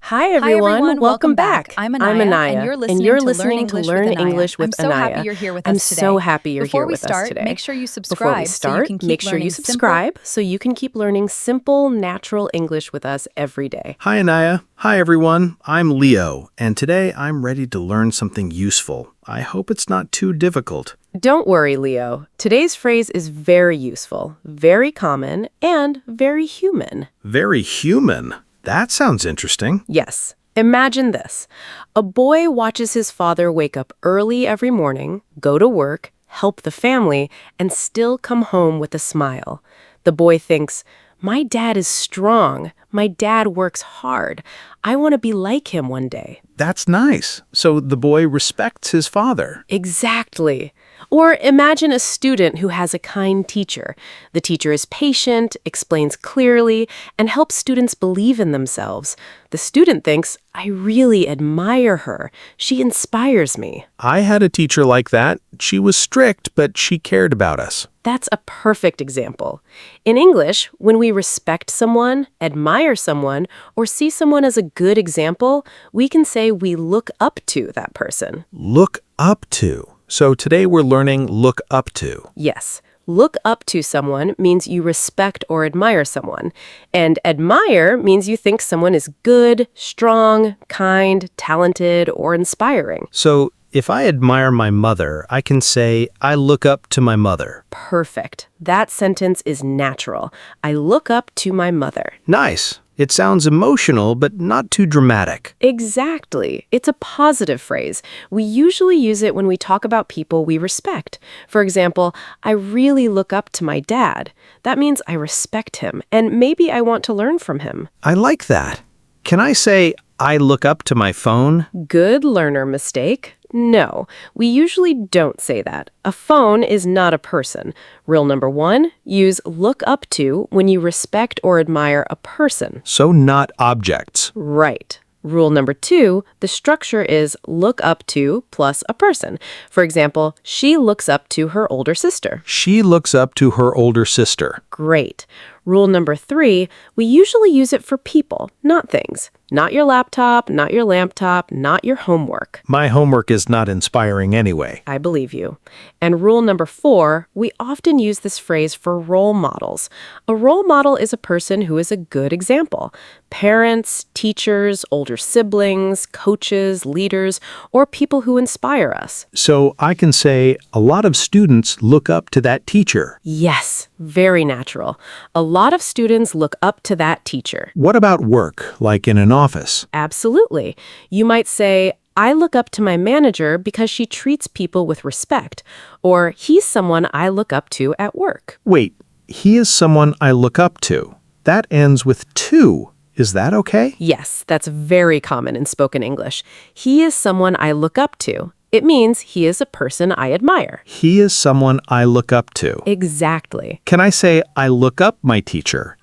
Hi everyone, welcome back. I'm Anaya, and you're listening to Learn English with I'm so Anaya. happy you're here with I'm us today. so happy you're Before here we with us start, today. make sure you Before we subscribe start, make sure you subscribe so you can keep learning simple, natural English with us every day. Hi, Anaya. Hi, everyone. I'm Leo, and today I'm ready to learn something useful. I hope it's not too difficult. Don't worry, Leo. Today's phrase is very useful, very common, and very human. Very human. That sounds interesting. Yes. Imagine this. A boy watches his father wake up early every morning, go to work, help the family, and still come home with a smile. The boy thinks, "My dad is strong. My dad works hard. I want to be like him one day." That's nice. So the boy respects his father. Exactly. Or imagine a student who has a kind teacher. The teacher is patient, explains clearly, and helps students believe in themselves. The student thinks, "I really admire her. She inspires me." I had a teacher like that. She was strict, but she cared about us. That's a perfect example. In English, when we respect someone, admire someone, or see someone as a good example, we can say we look up to that person. Look up to. So today we're learning look up to. Yes, look up to someone means you respect or admire someone. And admire means you think someone is good, strong, kind, talented, or inspiring. So if I admire my mother, I can say, I look up to my mother. Perfect. That sentence is natural. I look up to my mother. Nice. It sounds emotional, but not too dramatic. Exactly. It's a positive phrase. We usually use it when we talk about people we respect. For example, I really look up to my dad. That means I respect him, and maybe I want to learn from him. I like that. Can I say, I look up to my phone? Good learner mistake. No, we usually don't say that. A phone is not a person. Rule number 1, use look up to when you respect or admire a person. So not objects. Right. Rule number 2, the structure is look up to plus a person. For example, she looks up to her older sister. She looks up to her older sister. Great. Rule number 3, we usually use it for people, not things. Not your laptop, not your laptop, not your homework. My homework is not inspiring anyway. I believe you. And rule number 4, we often use this phrase for role models. A role model is a person who is a good example. Parents, teachers, older siblings, coaches, leaders, or people who inspire us. So I can say, a lot of students look up to that teacher. Yes, very natural. A lot of students look up to that teacher. What about work, like in an office? Absolutely. You might say, I look up to my manager because she treats people with respect, or he's someone I look up to at work. Wait, he is someone I look up to. That ends with to. Is that okay? Yes, that's very common in spoken English. He is someone I look up to. It means he is a person I admire. He is someone I look up to. Exactly. Can I say, I look up my teacher?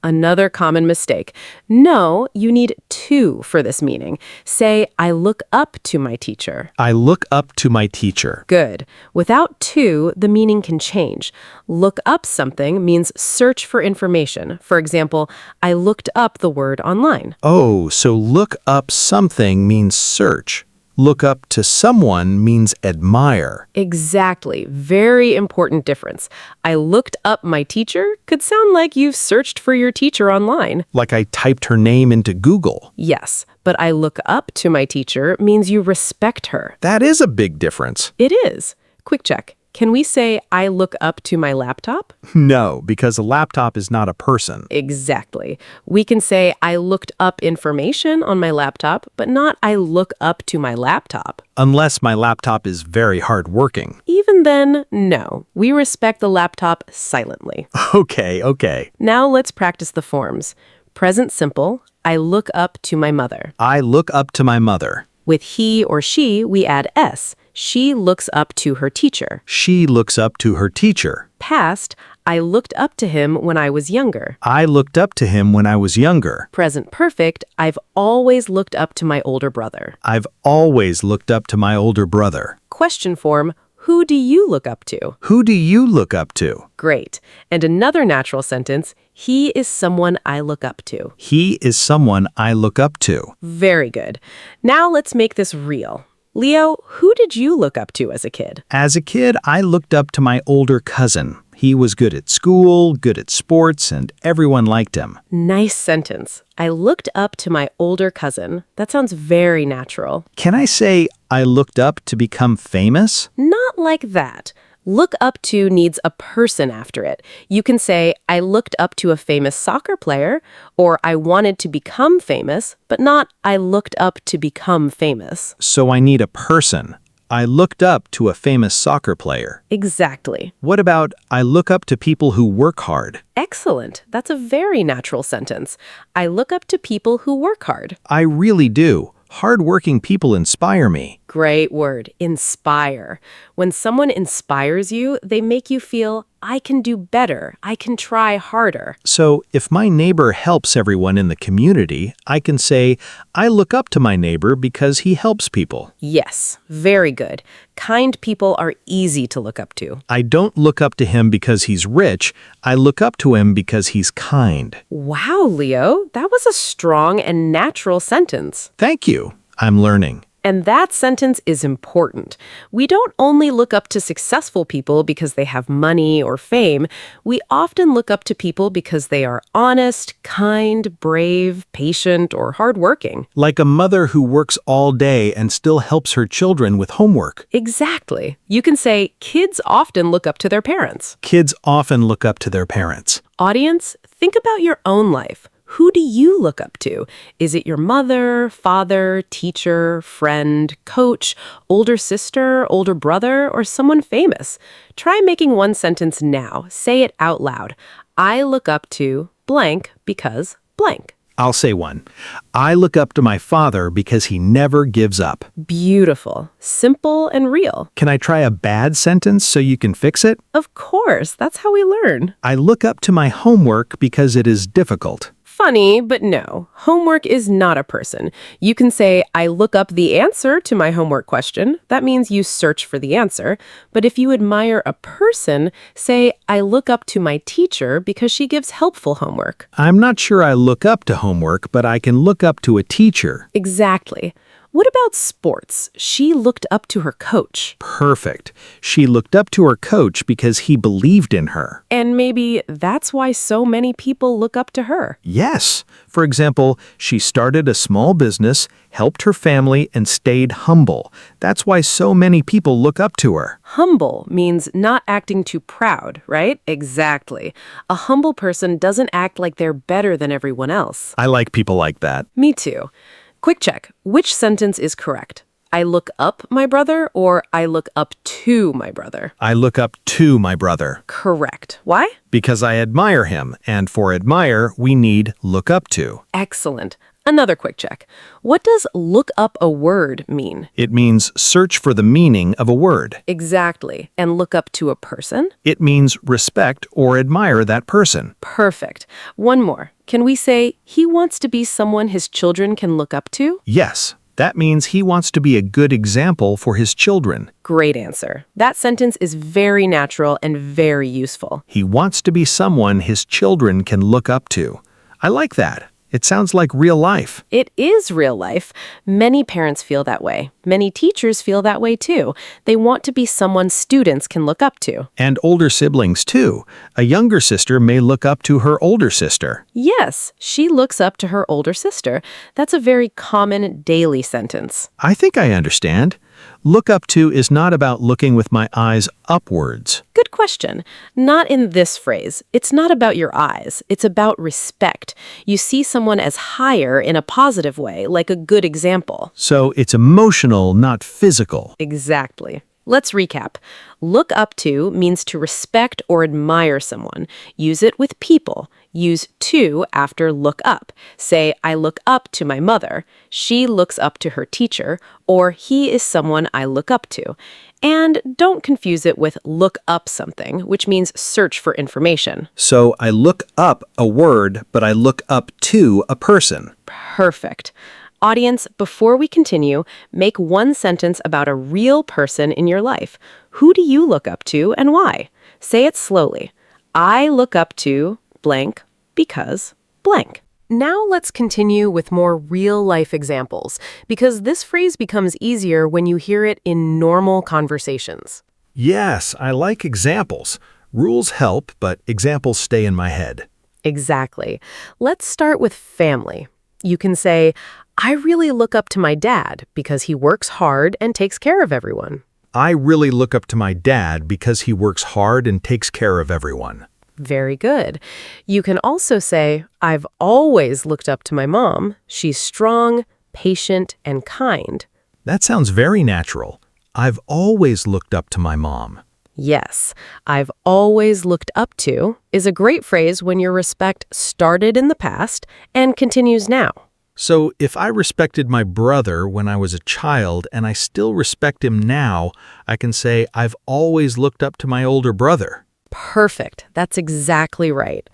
Another common mistake. No, you need to for this meaning. Say, I look up to my teacher. I look up to my teacher. Good. Without to, the meaning can change. Look up something means search for information. For example, I looked up the word online. Oh, so look up something means search. Look up to someone means admire. Exactly. Very important difference. I looked up my teacher could sound like you've searched for your teacher online. Like I typed her name into Google. Yes, but I look up to my teacher means you respect her. That is a big difference. It is. Quick check. Can we say, I look up to my laptop? No, because a laptop is not a person. Exactly. We can say, I looked up information on my laptop, but not I look up to my laptop. Unless my laptop is very hardworking. Even then, no. We respect the laptop silently. Okay. Now let's practice the forms. Present simple, I look up to my mother. I look up to my mother. With he or she, we add s. She looks up to her teacher. She looks up to her teacher. Past, I looked up to him when I was younger. I looked up to him when I was younger. Present perfect, I've always looked up to my older brother. I've always looked up to my older brother. Question form, Who do you look up to? Who do you look up to? Great. And another natural sentence, he is someone I look up to. He is someone I look up to. Very good. Now let's make this real. Leo, who did you look up to as a kid? As a kid, I looked up to my older cousin. He was good at school, good at sports, and everyone liked him. Nice sentence. I looked up to my older cousin. That sounds very natural. Can I say I looked up to become famous? Not like that. Look up to needs a person after it. You can say, I looked up to a famous soccer player, or I wanted to become famous, but not I looked up to become famous. So I need a person. I looked up to a famous soccer player. Exactly. What about I look up to people who work hard? Excellent. That's a very natural sentence. I look up to people who work hard. I really do. Hardworking people inspire me. Great word, inspire. When someone inspires you, they make you feel, I can do better, I can try harder. So if my neighbor helps everyone in the community, I can say, I look up to my neighbor because he helps people. Yes, very good. Kind people are easy to look up to. I don't look up to him because he's rich. I look up to him because he's kind. Wow, Leo, that was a strong and natural sentence. Thank you. I'm learning. And that sentence is important. We don't only look up to successful people because they have money or fame. We often look up to people because they are honest, kind, brave, patient, or hardworking. Like a mother who works all day and still helps her children with homework. Exactly. You can say, kids often look up to their parents. Kids often look up to their parents. Audience, think about your own life. Who do you look up to? Is it your mother, father, teacher, friend, coach, older sister, older brother, or someone famous? Try making one sentence now. Say it out loud. I look up to blank because blank. I'll say one. I look up to my father because he never gives up. Beautiful, simple, and real. Can I try a bad sentence so you can fix it? Of course, that's how we learn. I look up to my homework because it is difficult. Funny, but no. Homework is not a person. You can say, I look up the answer to my homework question. That means you search for the answer. But if you admire a person, say, I look up to my teacher because she gives helpful homework. I'm not sure I look up to homework, but I can look up to a teacher. Exactly. What about sports? She looked up to her coach. Perfect. She looked up to her coach because he believed in her. And maybe that's why so many people look up to her. Yes. For example, she started a small business, helped her family, and stayed humble. That's why so many people look up to her. Humble means not acting too proud, right? Exactly. A humble person doesn't act like they're better than everyone else. I like people like that. Me too. Quick check. Which sentence is correct? I look up my brother or I look up to my brother? I look up to my brother. Correct. Why? Because I admire him, and for admire, we need look up to. Excellent. Another quick check. What does look up a word mean? It means search for the meaning of a word. Exactly. And look up to a person? It means respect or admire that person. Perfect. One more. Can we say he wants to be someone his children can look up to? Yes, that means he wants to be a good example for his children. Great answer. That sentence is very natural and very useful. He wants to be someone his children can look up to. I like that. It sounds like real life. It is real life. Many parents feel that way. Many teachers feel that way too. They want to be someone students can look up to. And older siblings too. A younger sister may look up to her older sister. Yes, she looks up to her older sister. That's a very common daily sentence. I think I understand. Look up to is not about looking with my eyes upwards. Good question. Not in this phrase. It's not about your eyes. It's about respect. You see someone as higher in a positive way, like a good example. So it's emotional, not physical. Exactly. Let's recap. Look up to means to respect or admire someone. Use it with people. Use to after look up. Say, I look up to my mother. She looks up to her teacher. Or he is someone I look up to. And don't confuse it with look up something, which means search for information. So I look up a word, but I look up to a person. Perfect. Audience, before we continue, make one sentence about a real person in your life. Who do you look up to and why? Say it slowly. I look up to blank because blank. Now let's continue with more real-life examples, because this phrase becomes easier when you hear it in normal conversations. Yes, I like examples. Rules help, but examples stay in my head. Exactly. Let's start with family. You can say, I really look up to my dad because he works hard and takes care of everyone. I really look up to my dad because he works hard and takes care of everyone. Very good. You can also say, I've always looked up to my mom. She's strong, patient, and kind. That sounds very natural. I've always looked up to my mom. Yes, I've always looked up to is a great phrase when your respect started in the past and continues now. So if I respected my brother when I was a child and I still respect him now, I can say I've always looked up to my older brother. Perfect. That's exactly right.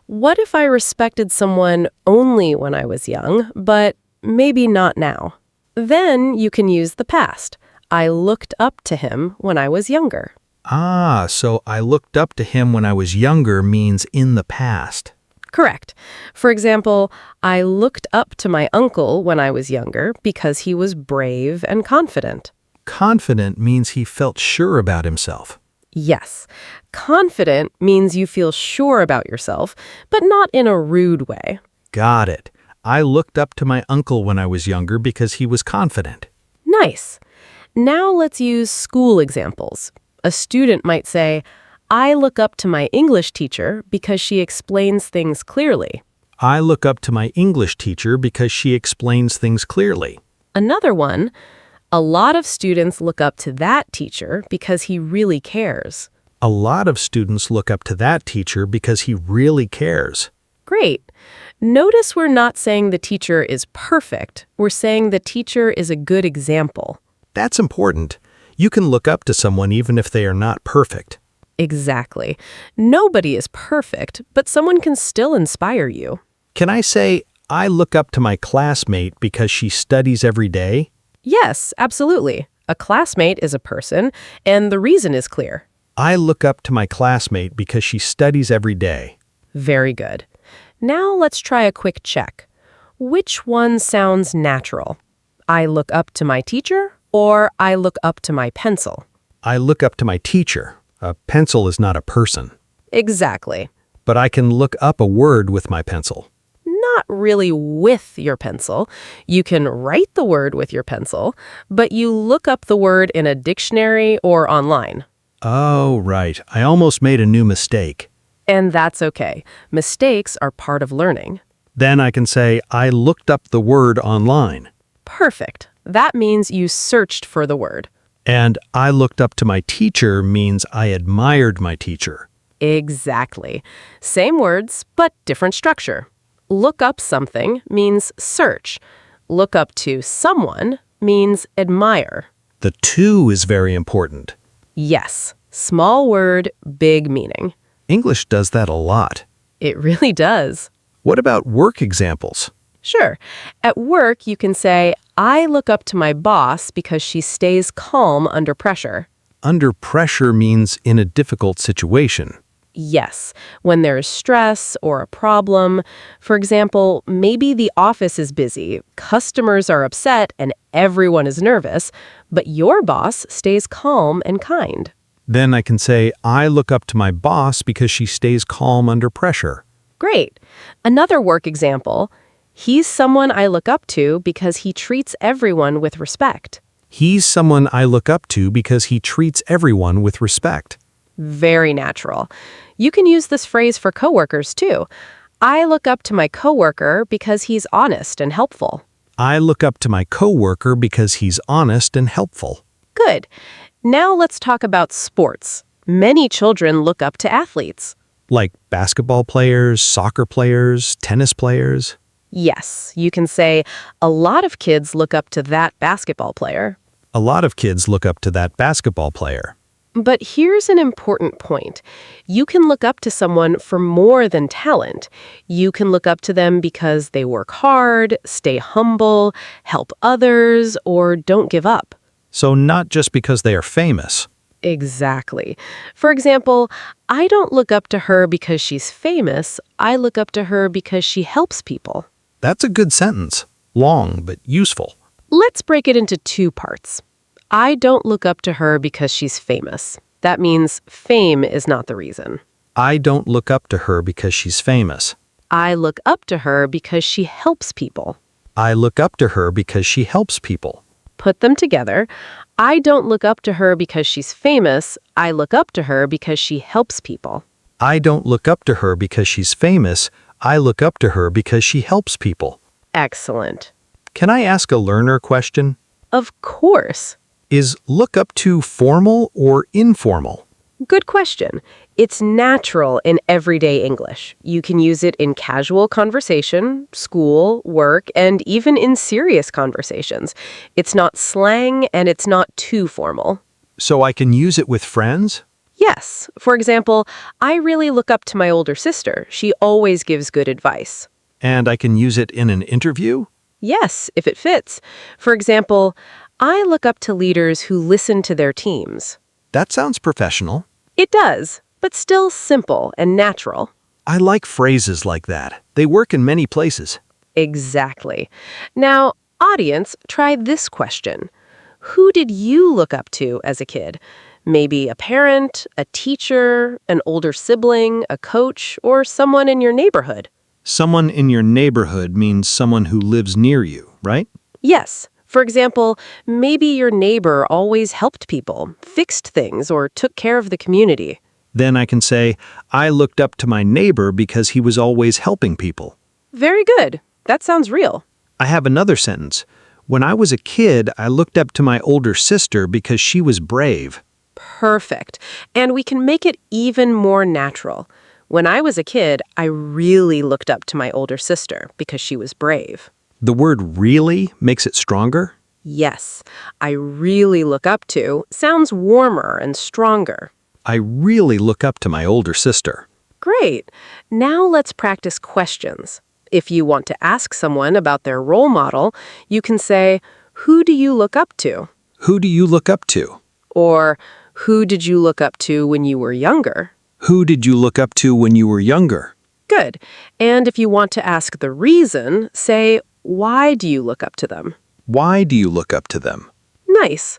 What if I respected someone only when I was young, but maybe not now? Then you can use the past. I looked up to him when I was younger. So I looked up to him when I was younger means in the past. Correct. For example, I looked up to my uncle when I was younger because he was brave and confident. Confident means he felt sure about himself. Yes. Confident means you feel sure about yourself, but not in a rude way. Got it. I looked up to my uncle when I was younger because he was confident. Nice. Now let's use school examples. A student might say, I look up to my English teacher because she explains things clearly. I look up to my English teacher because she explains things clearly. Another one, a lot of students look up to that teacher because he really cares. A lot of students look up to that teacher because he really cares. Great. Notice we're not saying the teacher is perfect. We're saying the teacher is a good example. That's important. You can look up to someone even if they are not perfect. Exactly. Nobody is perfect, but someone can still inspire you. Can I say, I look up to my classmate because she studies every day? Yes, absolutely. A classmate is a person, and the reason is clear. I look up to my classmate because she studies every day. Very good. Now let's try a quick check. Which one sounds natural? I look up to my teacher, or I look up to my pencil? I look up to my teacher. A pencil is not a person. Exactly. But I can look up a word with my pencil. Not really with your pencil. You can write the word with your pencil, but you look up the word in a dictionary or online. Oh, right. I almost made a new mistake. And that's okay. Mistakes are part of learning. Then I can say, I looked up the word online. Perfect. That means you searched for the word. And I looked up to my teacher means I admired my teacher. Exactly. Same words, but different structure. Look up something means search. Look up to someone means admire. The to is very important. Yes. Small word, big meaning. English does that a lot. It really does. What about work examples? Sure. At work, you can say, I look up to my boss because she stays calm under pressure. Under pressure means in a difficult situation. Yes, when there's stress or a problem. For example, maybe the office is busy, customers are upset, and everyone is nervous, but your boss stays calm and kind. Then I can say, I look up to my boss because she stays calm under pressure. Great. Another work example, he's someone I look up to because he treats everyone with respect. He's someone I look up to because he treats everyone with respect. Very natural. You can use this phrase for coworkers too. I look up to my coworker because he's honest and helpful. I look up to my coworker because he's honest and helpful. Good. Now let's talk about sports. Many children look up to athletes. Like basketball players, soccer players, tennis players. Yes, you can say, a lot of kids look up to that basketball player. A lot of kids look up to that basketball player. But here's an important point. You can look up to someone for more than talent. You can look up to them because they work hard, stay humble, help others, or don't give up. So not just because they are famous. Exactly. For example, I don't look up to her because she's famous. I look up to her because she helps people. That's a good sentence. Long, but useful. Let's break it into two parts. I don't look up to her because she's famous. That means fame is not the reason. I don't look up to her because she's famous. I look up to her because she helps people. I look up to her because she helps people. Put them together. I don't look up to her because she's famous. I look up to her because she helps people. I don't look up to her because she's famous. I look up to her because she helps people. Excellent. Can I ask a learner question? Of course. Is look up to formal or informal? Good question. It's natural in everyday English. You can use it in casual conversation, school, work, and even in serious conversations. It's not slang and it's not too formal. So I can use it with friends? Yes. For example, I really look up to my older sister. She always gives good advice. And I can use it in an interview? Yes, if it fits. For example, I look up to leaders who listen to their teams. That sounds professional. It does, but still simple and natural. I like phrases like that. They work in many places. Exactly. Now, audience, try this question. Who did you look up to as a kid? Maybe a parent, a teacher, an older sibling, a coach, or someone in your neighborhood. Someone in your neighborhood means someone who lives near you, right? Yes. For example, maybe your neighbor always helped people, fixed things, or took care of the community. Then I can say, I looked up to my neighbor because he was always helping people. Very good. That sounds real. I have another sentence. When I was a kid, I looked up to my older sister because she was brave. Perfect. And we can make it even more natural. When I was a kid, I really looked up to my older sister because she was brave. The word really makes it stronger. Yes, I really look up to sounds warmer and stronger. I really look up to my older sister. Great. Now let's practice questions. If you want to ask someone about their role model, you can say, "Who do you look up to?" Who do you look up to? Or, "Who did you look up to when you were younger?" Who did you look up to when you were younger? Good. And if you want to ask the reason, say, "Why do you look up to them?" Why do you look up to them? Nice.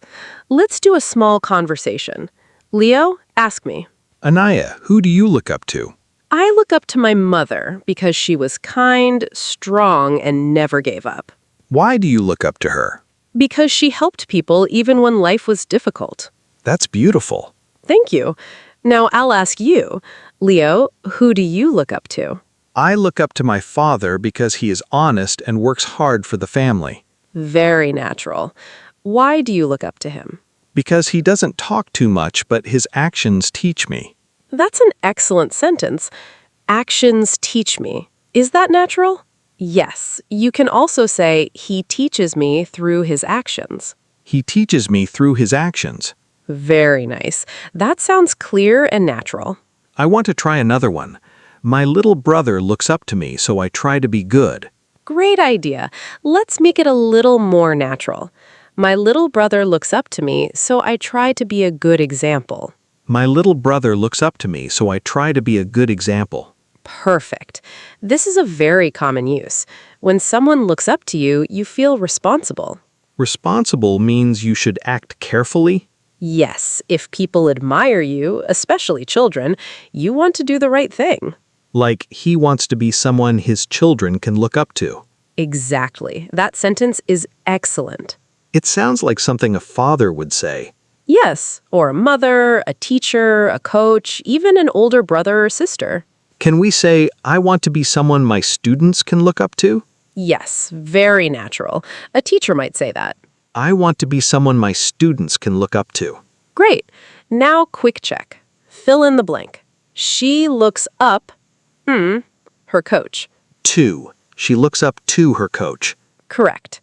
Let's do a small conversation. Leo, ask me. Anaya, who do you look up to? I look up to my mother because she was kind, strong, and never gave up. Why do you look up to her? Because she helped people even when life was difficult. That's beautiful. Thank you. Now I'll ask you, Leo, who do you look up to? I look up to my father because he is honest and works hard for the family. Very natural. Why do you look up to him? Because he doesn't talk too much, but his actions teach me. That's an excellent sentence. Actions teach me. Is that natural? Yes. You can also say, he teaches me through his actions. He teaches me through his actions. Very nice. That sounds clear and natural. I want to try another one. My little brother looks up to me, so I try to be good. Great idea. Let's make it a little more natural. My little brother looks up to me, so I try to be a good example. My little brother looks up to me, so I try to be a good example. Perfect. This is a very common use. When someone looks up to you, you feel responsible. Responsible means you should act carefully. Yes, if people admire you, especially children, you want to do the right thing. Like he wants to be someone his children can look up to. Exactly. That sentence is excellent. It sounds like something a father would say. Yes, or a mother, a teacher, a coach, even an older brother or sister. Can we say, I want to be someone my students can look up to? Yes, very natural. A teacher might say that. I want to be someone my students can look up to. Great. Now, quick check. Fill in the blank. She looks up, her coach. 2. She looks up to her coach. Correct.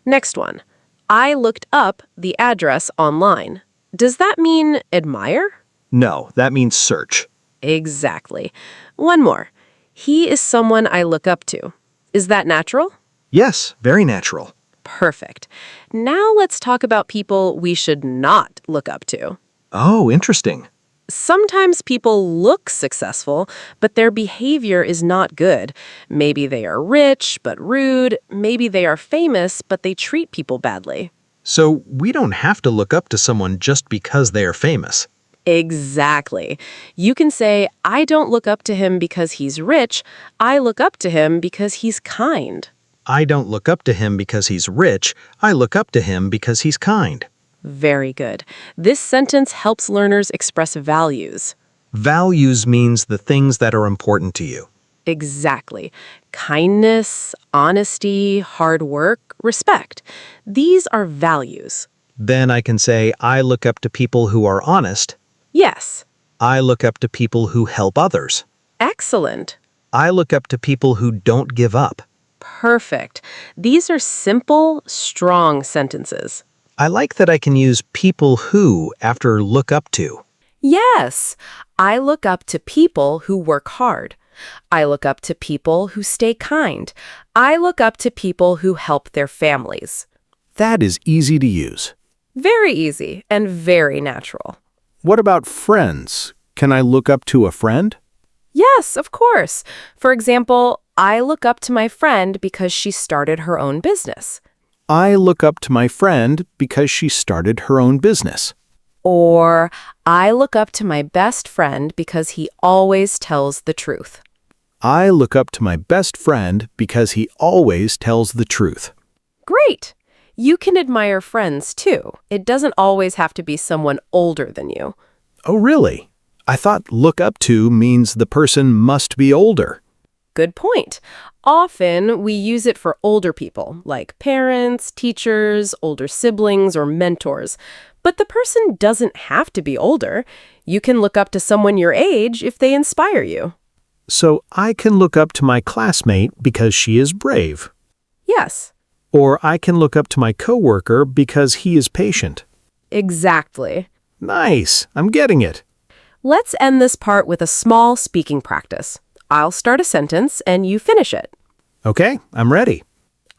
Next one. I looked up the address online. Does that mean admire? No, that means search. Exactly. One more. He is someone I look up to. Is that natural? Yes, very natural. Perfect. Now let's talk about people we should not look up to. Oh, interesting. Sometimes people look successful, but their behavior is not good. Maybe they are rich, but rude. Maybe they are famous, but they treat people badly. So we don't have to look up to someone just because they are famous. Exactly. You can say, I don't look up to him because he's rich. I look up to him because he's kind. I don't look up to him because he's rich. I look up to him because he's kind. Very good. This sentence helps learners express values. Values means the things that are important to you. Exactly. Kindness, honesty, hard work, respect. These are values. Then I can say, I look up to people who are honest. Yes. I look up to people who help others. Excellent. I look up to people who don't give up. Perfect. These are simple, strong sentences. I like that I can use people who after look up to. Yes. I look up to people who work hard. I look up to people who stay kind. I look up to people who help their families. That is easy to use. Very easy and very natural. What about friends? Can I look up to a friend? Yes, of course. For example, I look up to my friend because she started her own business. I look up to my friend because she started her own business. Or, I look up to my best friend because he always tells the truth. I look up to my best friend because he always tells the truth. Great! You can admire friends too. It doesn't always have to be someone older than you. Oh, really? I thought look up to means the person must be older. Good point. Often, we use it for older people, like parents, teachers, older siblings, or mentors. But the person doesn't have to be older. You can look up to someone your age if they inspire you. So I can look up to my classmate because she is brave. Yes, Or I can look up to my coworker because he is patient. exactly. Nice, I'm getting it. Let's end this part with a small speaking practice. I'll start a sentence and you finish it. Okay, I'm ready.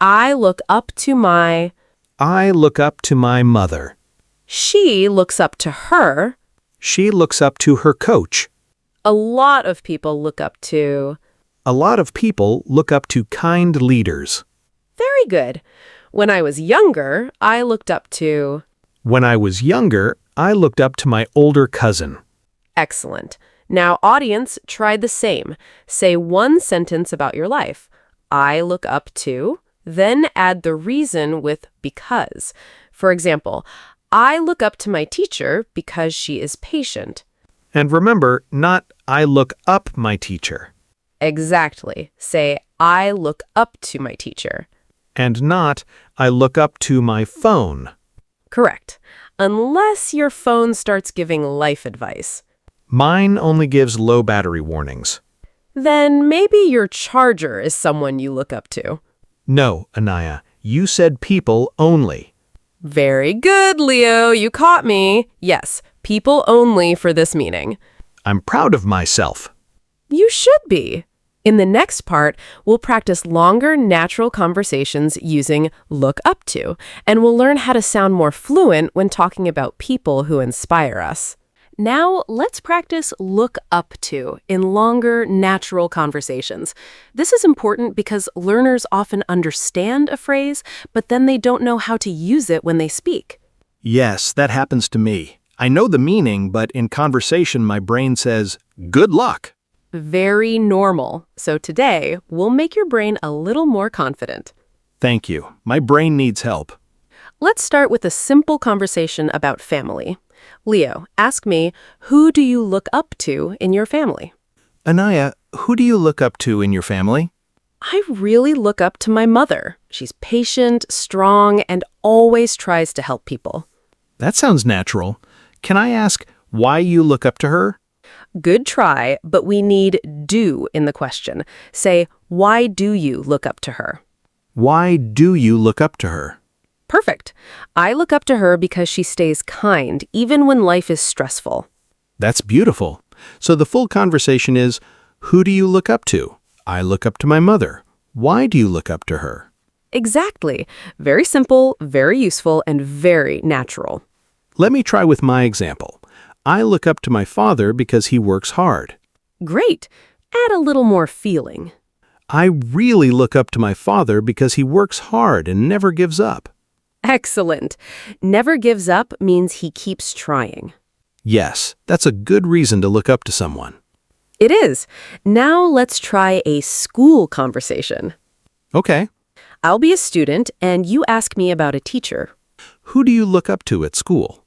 I look up to my... I look up to my mother. She looks up to her. She looks up to her coach. A lot of people look up to... A lot of people look up to kind leaders. Very good. When I was younger, I looked up to... When I was younger, I looked up to my older cousin. Excellent. Now, audience, try the same. Say one sentence about your life. I look up to, then add the reason with because. For example, I look up to my teacher because she is patient. And remember, not I look up my teacher. Exactly. Say, I look up to my teacher. And not I look up to my phone. Correct. Unless your phone starts giving life advice. Mine only gives low battery warnings. Then maybe your charger is someone you look up to. No, Anaya, you said people only. Very good, Leo. You caught me. Yes, people only for this meaning. I'm proud of myself. You should be. In the next part, we'll practice longer natural conversations using look up to, and we'll learn how to sound more fluent when talking about people who inspire us. Now, let's practice look up to in longer, natural conversations. This is important because learners often understand a phrase, but then they don't know how to use it when they speak. Yes, that happens to me. I know the meaning, but in conversation, my brain says, good luck. Very normal. So today, we'll make your brain a little more confident. Thank you. My brain needs help. Let's start with a simple conversation about family. Leo, ask me, who do you look up to in your family? Anaya, who do you look up to in your family? I really look up to my mother. She's patient, strong, and always tries to help people. That sounds natural. Can I ask why you look up to her? Good try, but we need do in the question. Say, why do you look up to her? Why do you look up to her? Perfect. I look up to her because she stays kind, even when life is stressful. That's beautiful. So the full conversation is, who do you look up to? I look up to my mother. Why do you look up to her? Exactly. Very simple, very useful, and very natural. Let me try with my example. I look up to my father because he works hard. Great. Add a little more feeling. I really look up to my father because he works hard and never gives up. Excellent. Never gives up means he keeps trying. Yes, that's a good reason to look up to someone. It is. Now let's try a school conversation. Okay. I'll be a student and you ask me about a teacher. Who do you look up to at school?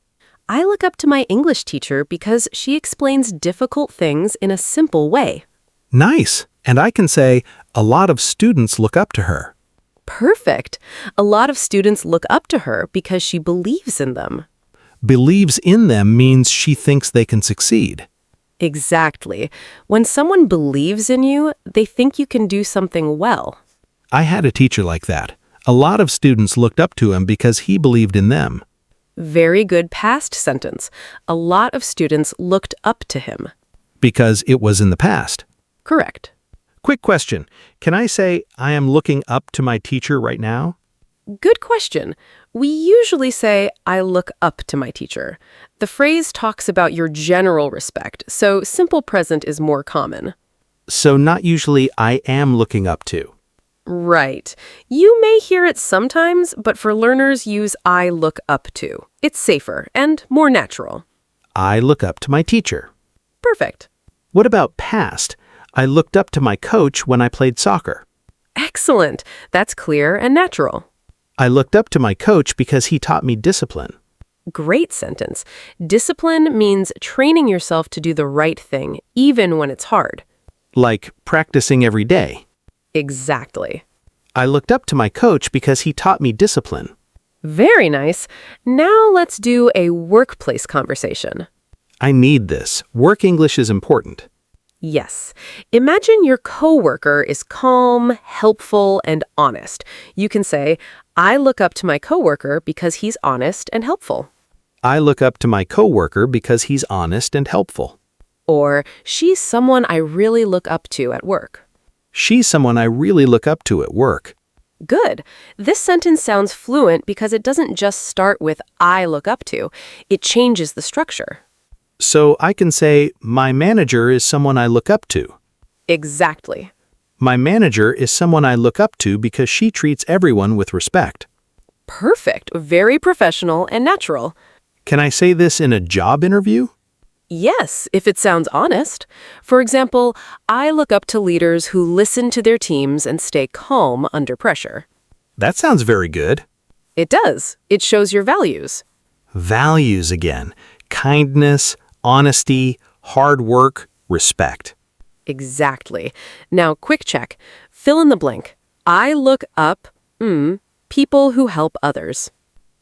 I look up to my English teacher because she explains difficult things in a simple way. Nice. And I can say, a lot of students look up to her. Perfect. A lot of students look up to her because she believes in them. Believes in them means she thinks they can succeed. Exactly. When someone believes in you, they think you can do something well. I had a teacher like that. A lot of students looked up to him because he believed in them. Very good past sentence. A lot of students looked up to him. Because it was in the past. Correct. Quick question. Can I say, I am looking up to my teacher right now? Good question. We usually say, I look up to my teacher. The phrase talks about your general respect, so simple present is more common. So not usually I am looking up to. Right. You may hear it sometimes, but for learners, use I look up to. It's safer and more natural. I look up to my teacher. Perfect. What about past? I looked up to my coach when I played soccer. Excellent. That's clear and natural. I looked up to my coach because he taught me discipline. Great sentence. Discipline means training yourself to do the right thing, even when it's hard. Like practicing every day. Exactly. I looked up to my coach because he taught me discipline. Very nice. Now let's do a workplace conversation. I need this. Work English is important. Yes. Imagine your coworker is calm, helpful, and honest. You can say, I look up to my coworker because he's honest and helpful. I look up to my coworker because he's honest and helpful. Or, she's someone I really look up to at work. She's someone I really look up to at work. Good. This sentence sounds fluent because it doesn't just start with I look up to. It changes the structure. So I can say, my manager is someone I look up to. Exactly. My manager is someone I look up to because she treats everyone with respect. Perfect. Very professional and natural. Can I say this in a job interview? Yes, if it sounds honest. For example, I look up to leaders who listen to their teams and stay calm under pressure. That sounds very good. It does. It shows your values. Values again. Kindness, honesty, hard work, respect. Exactly. Now, quick check. Fill in the blank. I look up, people who help others.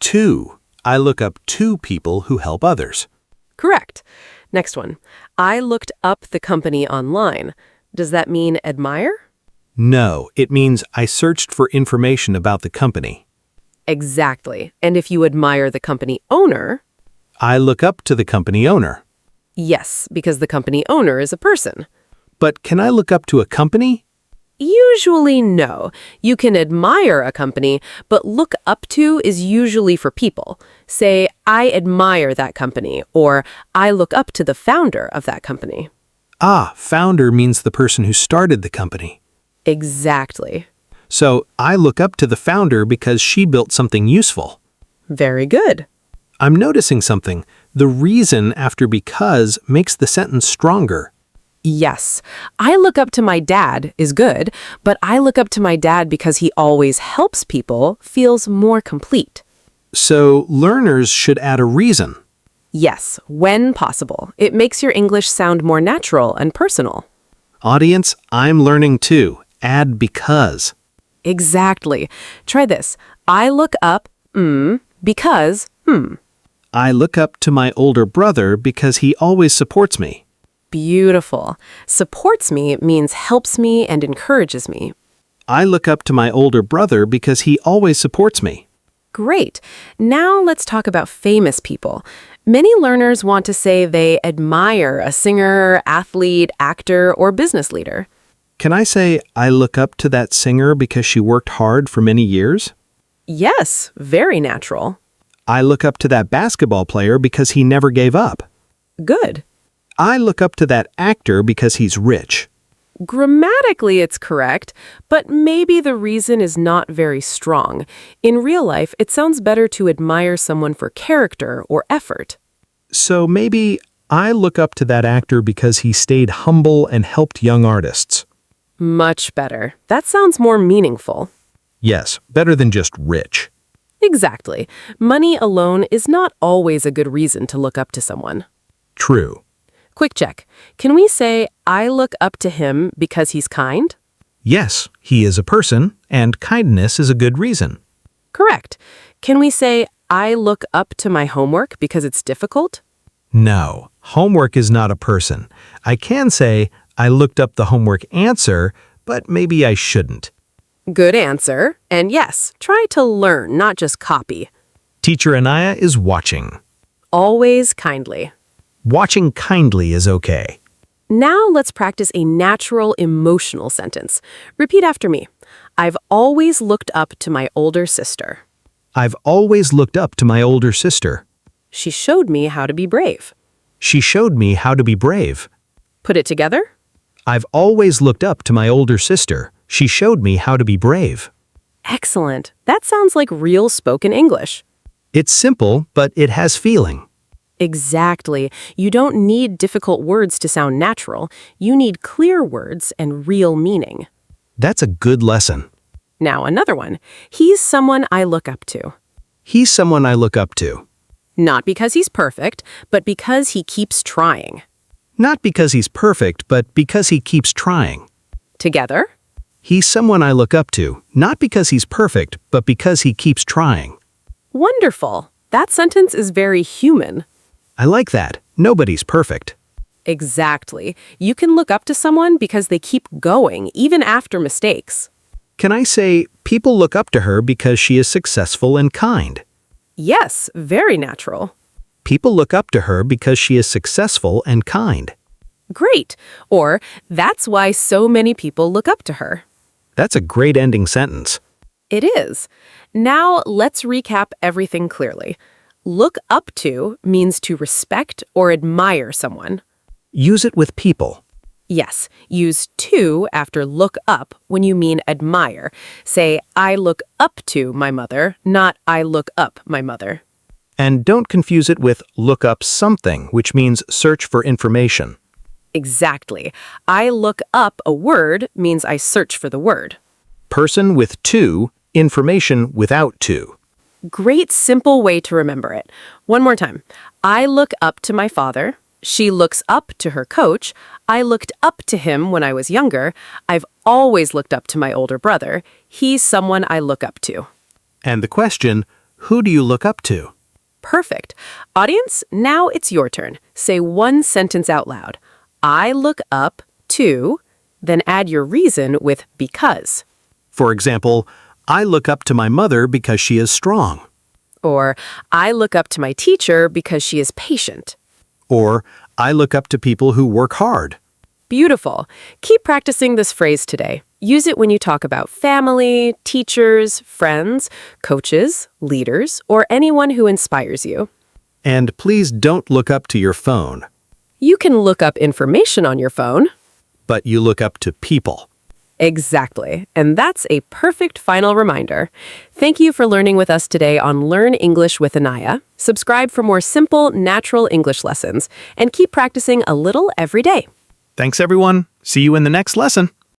2. I look up to people who help others. Correct. Next one. I looked up the company online. Does that mean admire? No, it means I searched for information about the company. Exactly. And if you admire the company owner, I look up to the company owner. yes, because the company owner is a person. But can I look up to a company? Usually no. You can admire a company, but look up to is usually for people. Say, I admire that company, or I look up to the founder of that company. Ah, founder means the person who started the company. Exactly. So I look up to the founder because she built something useful. Very good. I'm noticing something. The reason after because makes the sentence stronger. Yes, I look up to my dad is good, but I look up to my dad because he always helps people feels more complete. So learners should add a reason. Yes, when possible. It makes your English sound more natural and personal. Audience, I'm learning too. Add because. Exactly. Try this. I look up, because, I look up to my older brother because he always supports me. Beautiful. Supports me means helps me and encourages me. I look up to my older brother because he always supports me. Great. Now let's talk about famous people. Many learners want to say they admire a singer, athlete, actor, or business leader. Can I say I look up to that singer because she worked hard for many years? Yes, very natural. I look up to that basketball player because he never gave up. Good. I look up to that actor because he's rich. Grammatically, it's correct, but maybe the reason is not very strong. In real life, it sounds better to admire someone for character or effort. So maybe I look up to that actor because he stayed humble and helped young artists. Much better. That sounds more meaningful. Yes, better than just rich. Exactly. Money alone is not always a good reason to look up to someone. True. Quick check. Can we say, I look up to him because he's kind? Yes, he is a person, and kindness is a good reason. Correct. Can we say, I look up to my homework because it's difficult? No, homework is not a person. I can say, I looked up the homework answer, but maybe I shouldn't. Good answer. And yes, try to learn, not just copy. Teacher Anaya is watching. Always kindly. Watching kindly is okay. Now let's practice a natural emotional sentence. Repeat after me. I've always looked up to my older sister. I've always looked up to my older sister. She showed me how to be brave. She showed me how to be brave. Put it together. I've always looked up to my older sister. She showed me how to be brave. Excellent. That sounds like real spoken English. It's simple, but it has feeling. Exactly. You don't need difficult words to sound natural. You need clear words and real meaning. That's a good lesson. Now another one. He's someone I look up to. He's someone I look up to. Not because he's perfect, but because he keeps trying. Not because he's perfect, but because he keeps trying. Together? He's someone I look up to, not because he's perfect, but because he keeps trying. Wonderful. That sentence is very human. I like that. Nobody's perfect. Exactly. You can look up to someone because they keep going, even after mistakes. Can I say, people look up to her because she is successful and kind? Yes, very natural. People look up to her because she is successful and kind. Great. Or, that's why so many people look up to her. That's a great ending sentence. It is. Now, let's recap everything clearly. Look up to means to respect or admire someone. Use it with people. Yes, use to after look up when you mean admire. Say, I look up to my mother, not I look up my mother. And don't confuse it with look up something, which means search for information. Exactly. I look up a word means I search for the word. Person with to, information without to. Great simple way to remember it. One more time. I look up to my father. She looks up to her coach. I looked up to him when I was younger. I've always looked up to my older brother. He's someone I look up to. And the question, who do you look up to? Perfect. Audience, now it's your turn. Say one sentence out loud. I look up to, then add your reason with because. For example, I look up to my mother because she is strong. Or, I look up to my teacher because she is patient. Or, I look up to people who work hard. Beautiful. Keep practicing this phrase today. Use it when you talk about family, teachers, friends, coaches, leaders, or anyone who inspires you. And please don't look up to your phone, You can look up information on your phone. but you look up to people. Exactly. And that's a perfect final reminder. Thank you for learning with us today on Learn English with Anaya. Subscribe for more simple, natural English lessons, and keep practicing a little every day. Thanks, everyone. See you in the next lesson.